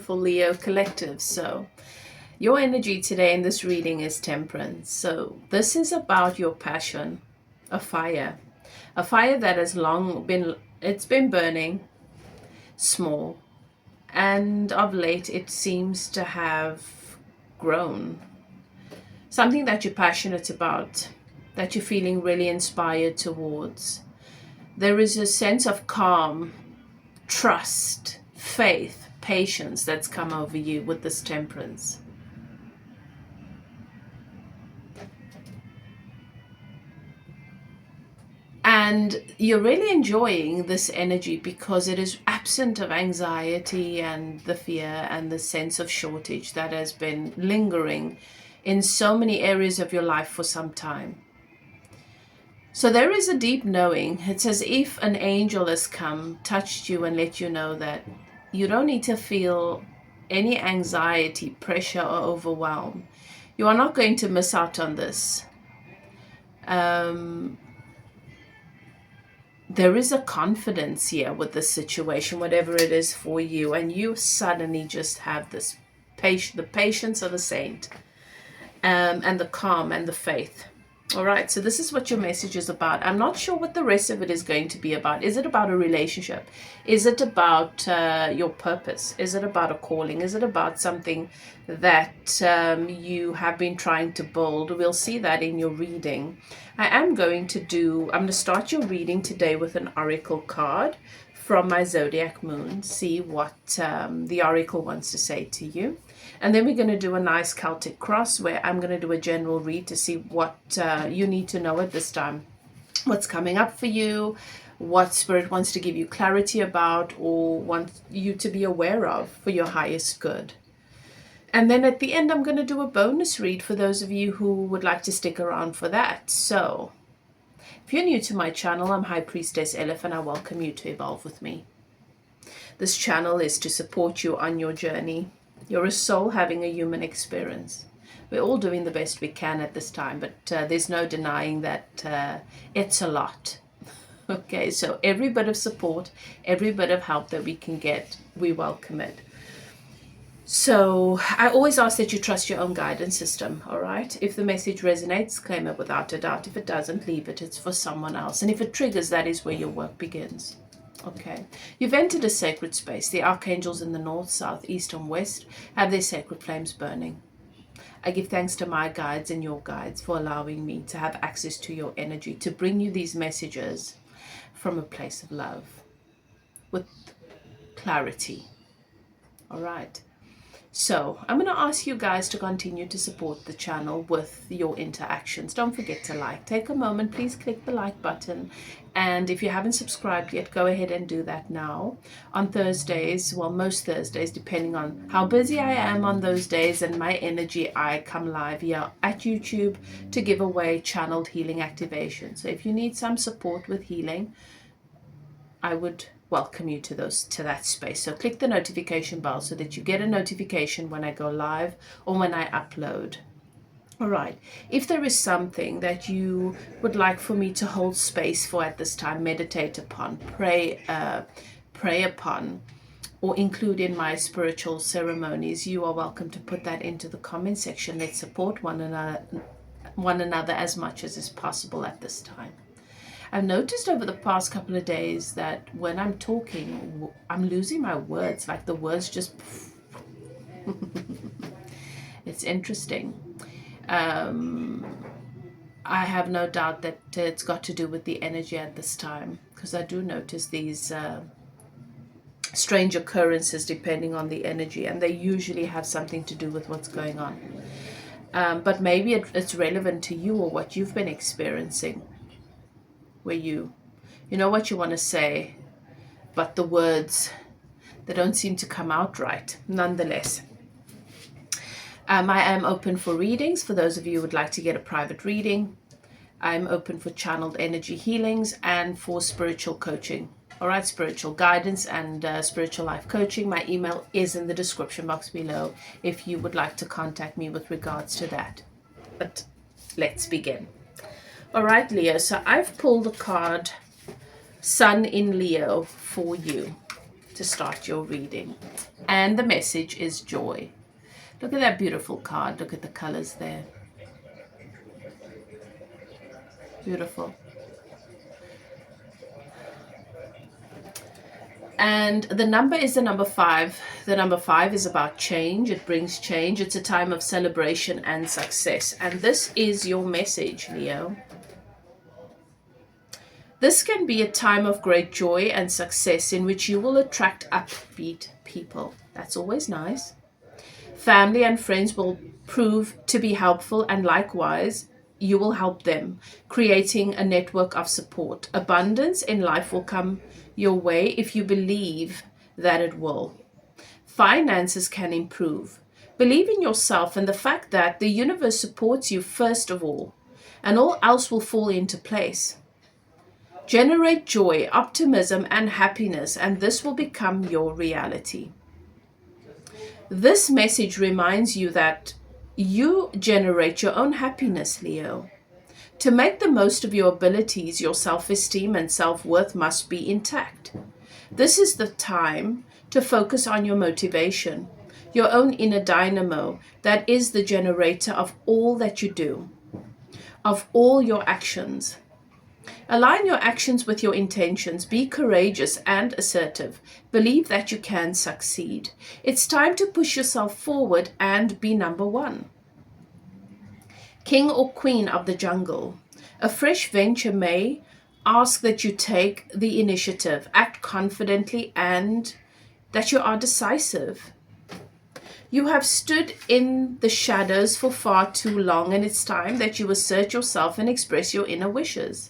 beautiful Leo collective. So your energy today in this reading is temperance. So this is about your passion, a fire that has long been, it's been burning small, and of late it seems to have grown. Something that you're passionate about, that you're feeling really inspired towards. There is a sense of calm, trust, faith, patience that's come over you with this temperance. And you're really enjoying this energy because it is absent of anxiety and the fear and the sense of shortage that has been lingering in so many areas of your life for some time. So there is a deep knowing. It's as if an angel has come, touched you, and let you know that you don't need to feel any anxiety, pressure, or overwhelm. You are not going to miss out on this. There is a confidence here with this situation, whatever it is for you, and you suddenly just have this the patience of a saint, and the calm and the faith. All right, so this is what your message is about. I'm not sure what the rest of it is going to be about. Is it about a relationship? Is it about your purpose? Is it about a calling? Is it about something that you have been trying to build? We'll see that in your reading. I'm going to start your reading today with an oracle card from my zodiac moon. See what the oracle wants to say to you. And then we're going to do a nice Celtic cross where I'm going to do a general read to see what you need to know at this time. What's coming up for you, what Spirit wants to give you clarity about or wants you to be aware of for your highest good. And then at the end, I'm going to do a bonus read for those of you who would like to stick around for that. So if you're new to my channel, I'm High Priestess Elif, and I welcome you to evolve with me. This channel is to support you on your journey. You're a soul having a human experience. We're all doing the best we can at this time, but there's no denying that it's a lot. Okay, so every bit of support, every bit of help that we can get, we welcome it. So I always ask that you trust your own guidance system, all right? If the message resonates, claim it without a doubt. If it doesn't, leave it. It's for someone else. And if it triggers, that is where your work begins. Okay, you've entered a sacred space. The archangels in the north, south, east, and west have their sacred flames burning. I give thanks to my guides and your guides for allowing me to have access to your energy, to bring you these messages from a place of love, with clarity. All right. So I'm going to ask you guys to continue to support the channel with your interactions. Don't forget to like. Take a moment, please click the like button. And if you haven't subscribed yet, go ahead and do that now. On Thursdays, well, most Thursdays, depending on how busy I am on those days and my energy, I come live here at YouTube to give away channeled healing activation. So if you need some support with healing, I would welcome you to that space. So click the notification bell so that you get a notification when I go live or when I upload. All right, if there is something that you would like for me to hold space for at this time, meditate upon, pray upon, or include in my spiritual ceremonies, you are welcome to put that into the comment section. Let's support one another as much as is possible at this time. I've noticed over the past couple of days that when I'm talking, I'm losing my words, like the words just... It's interesting. I have no doubt that it's got to do with the energy at this time, because I do notice these strange occurrences depending on the energy, and they usually have something to do with what's going on. But maybe it's relevant to you or what you've been experiencing, where you know what you want to say, but the words, they don't seem to come out right. Nonetheless, I am open for readings. For those of you who would like to get a private reading, I'm open for channeled energy healings and for spiritual coaching. All right, spiritual guidance and spiritual life coaching. My email is in the description box below if you would like to contact me with regards to that. But let's begin. All right, Leo, so I've pulled the card Sun in Leo for you to start your reading. And the message is joy. Look at that beautiful card. Look at the colors there. Beautiful. And the number is the number 5. The number 5 is about change. It brings change. It's a time of celebration and success. And this is your message, Leo. This can be a time of great joy and success in which you will attract upbeat people. That's always nice. Family and friends will prove to be helpful, and likewise, you will help them, creating a network of support. Abundance in life will come your way if you believe that it will. Finances can improve. Believe in yourself and the fact that the universe supports you first of all, and all else will fall into place. Generate joy, optimism, and happiness, and this will become your reality. This message reminds you that you generate your own happiness, Leo. To make the most of your abilities, your self-esteem and self-worth must be intact. This is the time to focus on your motivation, your own inner dynamo that is the generator of all that you do, of all your actions. Align your actions with your intentions. Be courageous and assertive. Believe that you can succeed. It's time to push yourself forward and be number 1. King or queen of the jungle. A fresh venture may ask that you take the initiative, act confidently, and that you are decisive. You have stood in the shadows for far too long, and it's time that you assert yourself and express your inner wishes.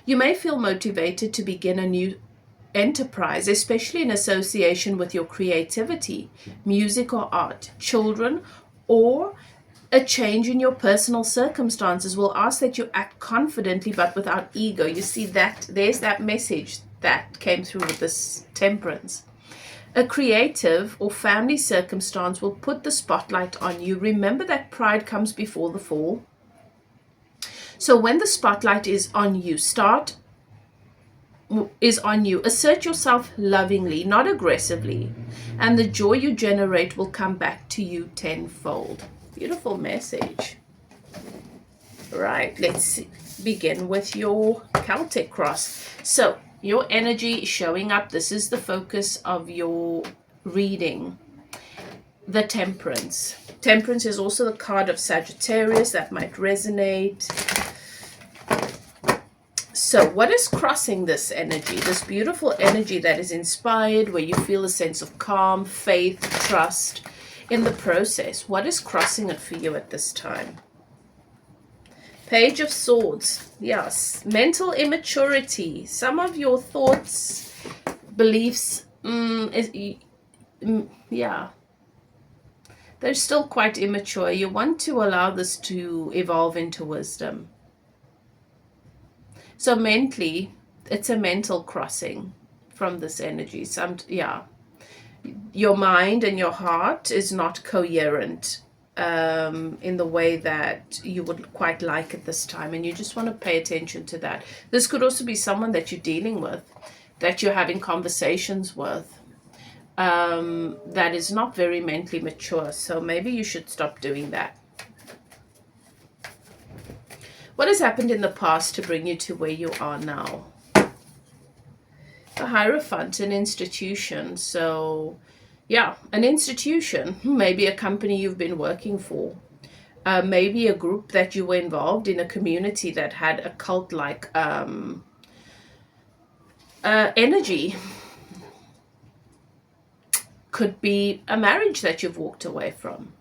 You may feel motivated to begin a new enterprise, especially in association with your creativity, music or art. Children, or a change in your personal circumstances will ask that you act confidently but without ego. You see that there's that message that came through with this Temperance. A creative or family circumstance will put the spotlight on you. Remember that pride comes before the fall. So when the spotlight is on you, assert yourself lovingly, not aggressively, and the joy you generate will come back to you tenfold. Beautiful message. Right, let's begin with your Celtic cross. So your energy is showing up. This is the focus of your reading. The Temperance. Temperance is also the card of Sagittarius. That might resonate. So what is crossing this energy? This beautiful energy that is inspired, where you feel a sense of calm, faith, trust in the process. What is crossing it for you at this time? Page of Swords. Yes. Mental immaturity. Some of your thoughts, beliefs, yeah. They're still quite immature. You want to allow this to evolve into wisdom. So mentally, it's a mental crossing from this energy. Your mind and your heart is not coherent in the way that you would quite like at this time, and you just want to pay attention to that. This could also be someone that you're dealing with, that you're having conversations with, that is not very mentally mature. So maybe you should stop doing that. What has happened in the past to bring you to where you are now? The Hierophant, an institution. So, yeah, an institution. Maybe a company you've been working for. Maybe a group that you were involved in, a community that had a cult-like energy. Could be a marriage that you've walked away from.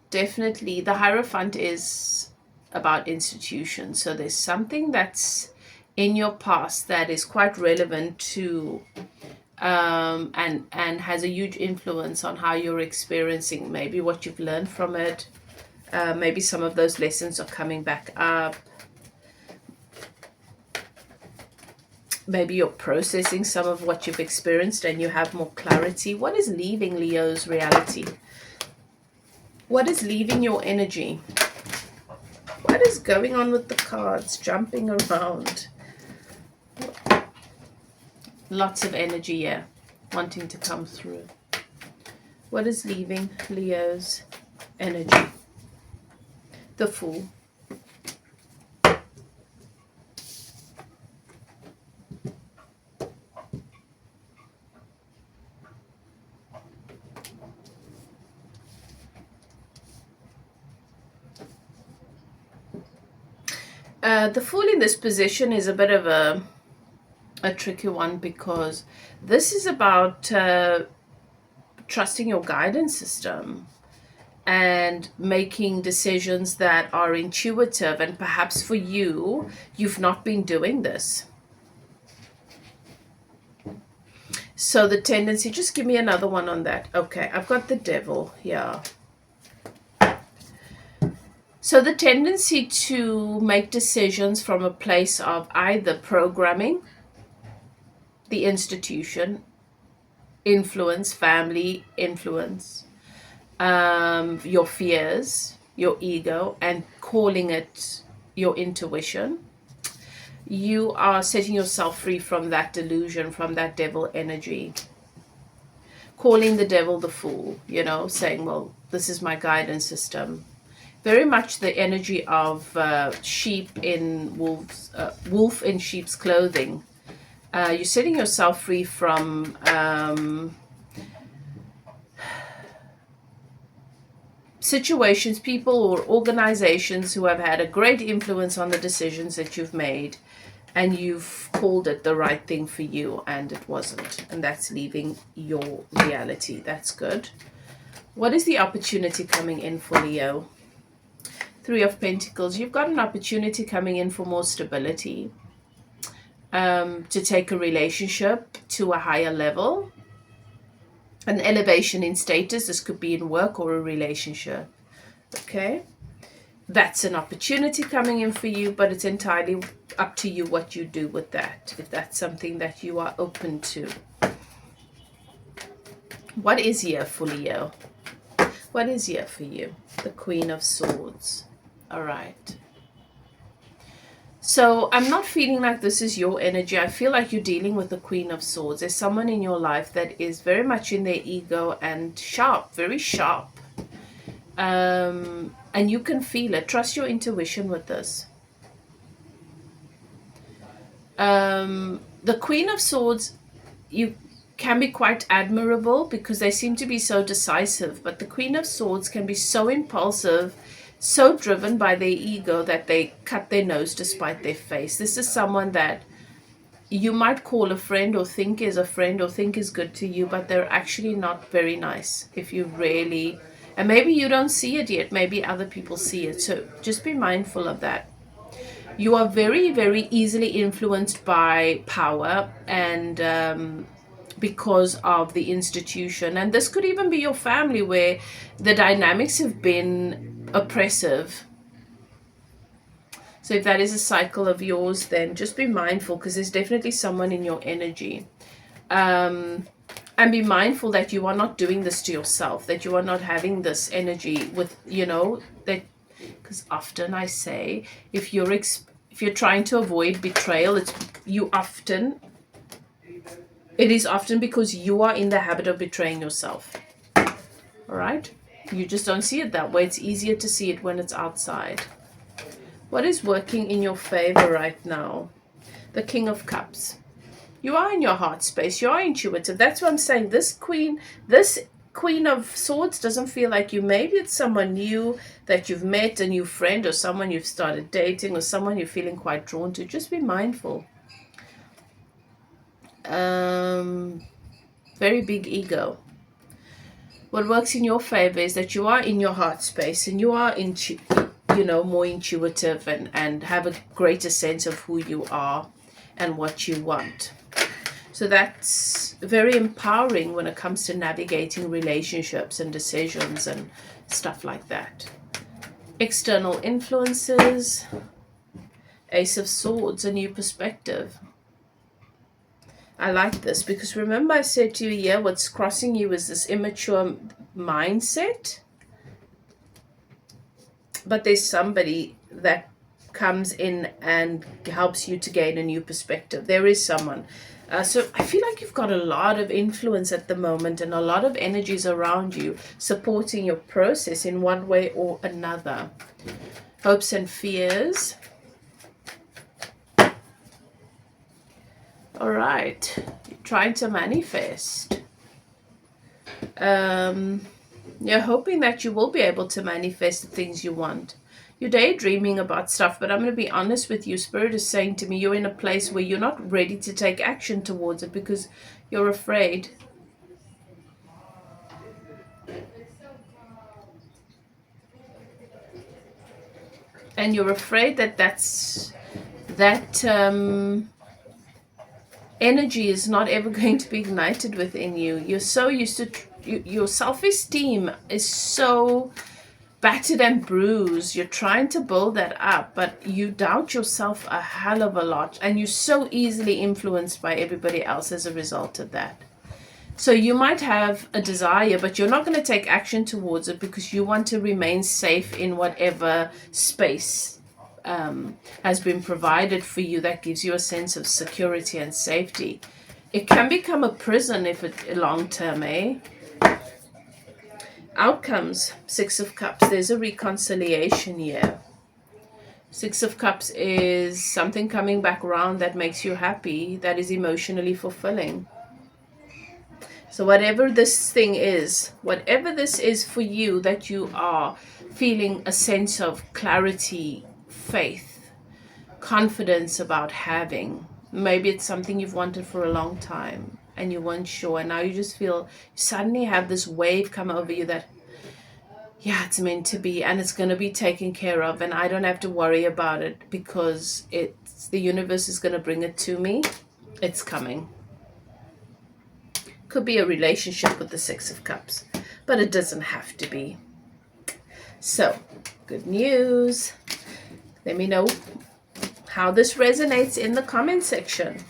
Definitely, the Hierophant is about institutions. So there's something that's in your past that is quite relevant to and has a huge influence on how you're experiencing, maybe what you've learned from it. Maybe some of those lessons are coming back up. Maybe you're processing some of what you've experienced and you have more clarity. What is leaving Leo's reality? What is leaving your energy? What is going on with the cards jumping around? Lots of energy here wanting to come through. What is leaving Leo's energy? The Fool. The Fool in this position is a bit of a tricky one, because this is about trusting your guidance system and making decisions that are intuitive, and perhaps for you, you've not been doing this. So the tendency, just give me another one on that. Okay, I've got the Devil, yeah. So the tendency to make decisions from a place of either programming, the institution, influence, family influence, your fears, your ego, and calling it your intuition. You are setting yourself free from that delusion, from that devil energy. Calling the devil the fool, you know, saying, well, this is my guidance system. Very much the energy of sheep in wolf in sheep's clothing. You're setting yourself free from situations, people, or organizations who have had a great influence on the decisions that you've made, and you've called it the right thing for you, and it wasn't. And that's leaving your reality. That's good. What is the opportunity coming in for Leo? Three of Pentacles. You've got an opportunity coming in for more stability, to take a relationship to a higher level, an elevation in status. This could be in work or a relationship. Okay, that's an opportunity coming in for you, but it's entirely up to you what you do with that, if that's something that you are open to. What is here for Leo? What is here for you? The Queen of Swords. All right. So I'm not feeling like this is your energy. I feel like you're dealing with the Queen of Swords. There's someone in your life that is very much in their ego and sharp, very sharp. And you can feel it. Trust your intuition with this. The Queen of Swords, you can be quite admirable because they seem to be so decisive. But the Queen of Swords can be so impulsive, so driven by their ego that they cut their nose to spite their face. This is someone that you might call a friend, or think is a friend, or think is good to you, but they're actually not very nice if you really, and maybe you don't see it yet, maybe other people see it. So just be mindful of that. You are very, very easily influenced by power, and because of the institution. And this could even be your family, where the dynamics have been oppressive. So if that is a cycle of yours, then just be mindful, because there's definitely someone in your energy. And be mindful that you are not doing this to yourself, that you are not having this energy with, you know, that, because often I say, if you're trying to avoid betrayal, it is often because you are in the habit of betraying yourself. All right? You just don't see it that way. It's easier to see it when it's outside. What is working in your favor right now? The King of Cups. You are in your heart space. You are intuitive. That's what I'm saying. This Queen of Swords doesn't feel like you. Maybe it's someone new that you've met, a new friend, or someone you've started dating, or someone you're feeling quite drawn to. Just be mindful. Very big ego. What works in your favor is that you are in your heart space, and you are more intuitive, and have a greater sense of who you are and what you want. So that's very empowering when it comes to navigating relationships and decisions and stuff like that. External influences. Ace of Swords, a new perspective. I like this because remember I said to you here, what's crossing you is this immature mindset. But there's somebody that comes in and helps you to gain a new perspective. There is someone. So I feel like you've got a lot of influence at the moment and a lot of energies around you supporting your process in one way or another. Hopes and fears. All right. You're trying to manifest. You're hoping that you will be able to manifest the things you want. You're daydreaming about stuff, but I'm going to be honest with you. Spirit is saying to me, you're in a place where you're not ready to take action towards it because you're afraid. And you're afraid that that energy is not ever going to be ignited within you. You're so used to, your self-esteem is so battered and bruised. You're trying to build that up, but you doubt yourself a hell of a lot, and you're so easily influenced by everybody else as a result of that. So you might have a desire, but you're not going to take action towards it because you want to remain safe in whatever space has been provided for you that gives you a sense of security and safety. It can become a prison if it's long term, eh? Outcomes, Six of Cups. There's a reconciliation here. Six of Cups is something coming back around that makes you happy, that is emotionally fulfilling. So whatever this thing is, whatever this is for you that you are feeling a sense of clarity, faith, confidence about having, maybe it's something you've wanted for a long time and you weren't sure, and now you just feel you suddenly have this wave come over you that, yeah, it's meant to be and it's going to be taken care of and I don't have to worry about it because the universe is going to bring it to me. It's coming. Could be a relationship with the Six of Cups, but it doesn't have to be. So, good news. Let me know how this resonates in the comment section.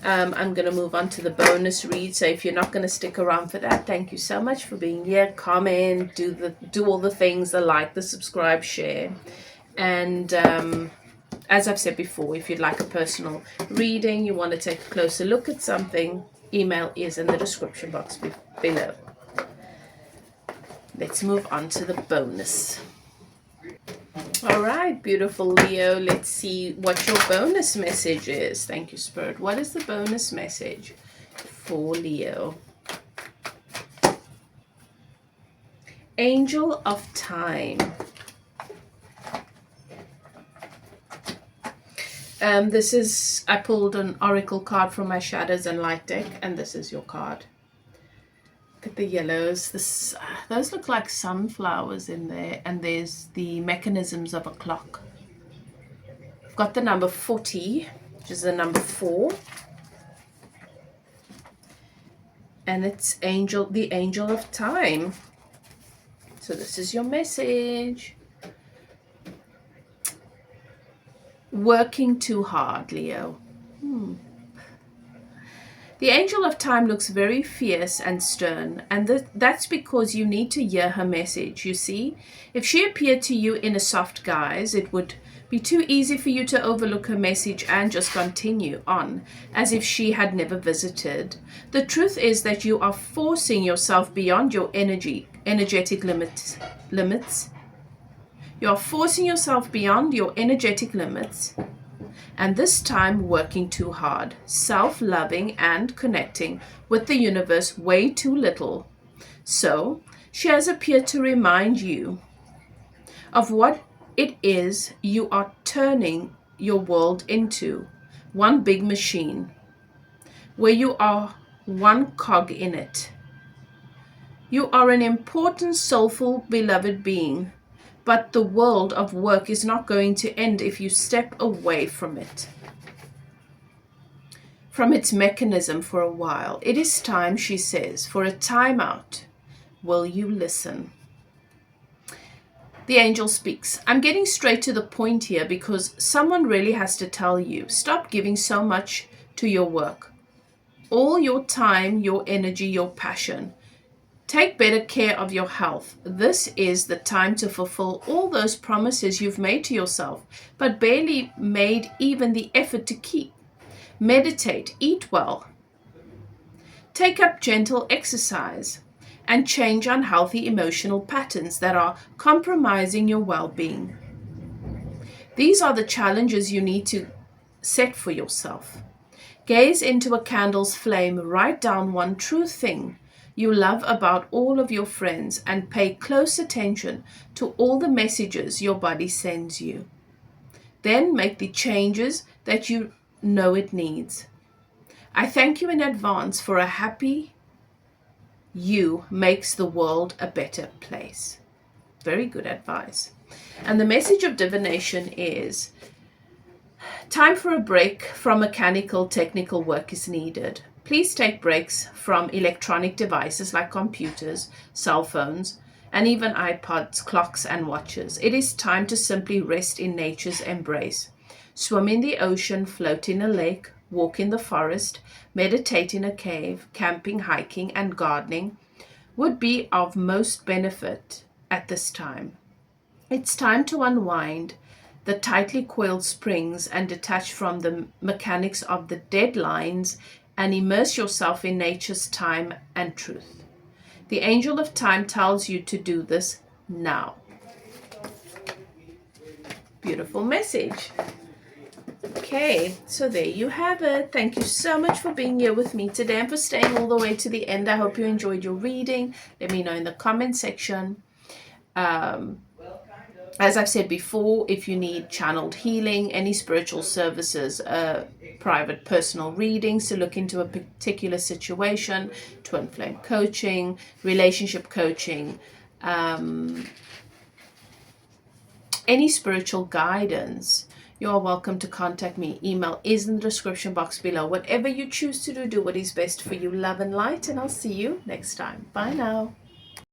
I'm going to move on to the bonus read. So if you're not going to stick around for that, thank you so much for being here. Comment, do all the things, the like, the subscribe, share. And as I've said before, if you'd like a personal reading, you want to take a closer look at something, email is in the description box below. Let's move on to the bonus. All right, beautiful Leo. Let's see what your bonus message is. Thank you, Spirit. What is the bonus message for Leo? Angel of Time. This is, I pulled an oracle card from my Shadows and Light deck, and this is your card. Look at the yellows. Those look like sunflowers in there, and there's the mechanisms of a clock. I've got the number 40, which is the number 4, and it's the angel of time. So this is your message. Working too hard, Leo. The angel of time looks very fierce and stern, and that's because you need to hear her message, you see. If she appeared to you in a soft guise, it would be too easy for you to overlook her message and just continue on, as if she had never visited. The truth is that you are forcing yourself beyond your energetic limits. You are forcing yourself beyond your energetic limits, and this time working too hard, self-loving and connecting with the universe way too little. So, she has appeared to remind you of what it is you are turning your world into, one big machine, where you are one cog in it. You are an important, soulful, beloved being, but the world of work is not going to end if you step away from it, from its mechanism for a while. It is time, she says, for a timeout. Will you listen? The angel speaks. I'm getting straight to the point here because someone really has to tell you, stop giving so much to your work. All your time, your energy, your passion. Take better care of your health. This is the time to fulfill all those promises you've made to yourself, but barely made even the effort to keep. Meditate, eat well, take up gentle exercise, and change unhealthy emotional patterns that are compromising your well-being. These are the challenges you need to set for yourself. Gaze into a candle's flame, write down one true thing you love about all of your friends, and pay close attention to all the messages your body sends you. Then make the changes that you know it needs. I thank you in advance, for a happy you makes the world a better place. Very good advice. And the message of divination is, time for a break from mechanical, technical work is needed. Please take breaks from electronic devices like computers, cell phones, and even iPods, clocks, and watches. It is time to simply rest in nature's embrace. Swim in the ocean, float in a lake, walk in the forest, meditate in a cave, camping, hiking, and gardening would be of most benefit at this time. It's time to unwind the tightly coiled springs and detach from the mechanics of the deadlines and immerse yourself in nature's time and truth. The angel of time tells you to do this now. Beautiful message. Okay, so there you have it. Thank you so much for being here with me today and for staying all the way to the end. I hope you enjoyed your reading. Let me know in the comment section. As I've said before, if you need channeled healing, any spiritual services, private personal readings to look into a particular situation, Twinflame Coaching, relationship coaching, any spiritual guidance, you are welcome to contact me. Email is in the description box below. Whatever you choose to do, do what is best for you. Love and light, and I'll see you next time. Bye now.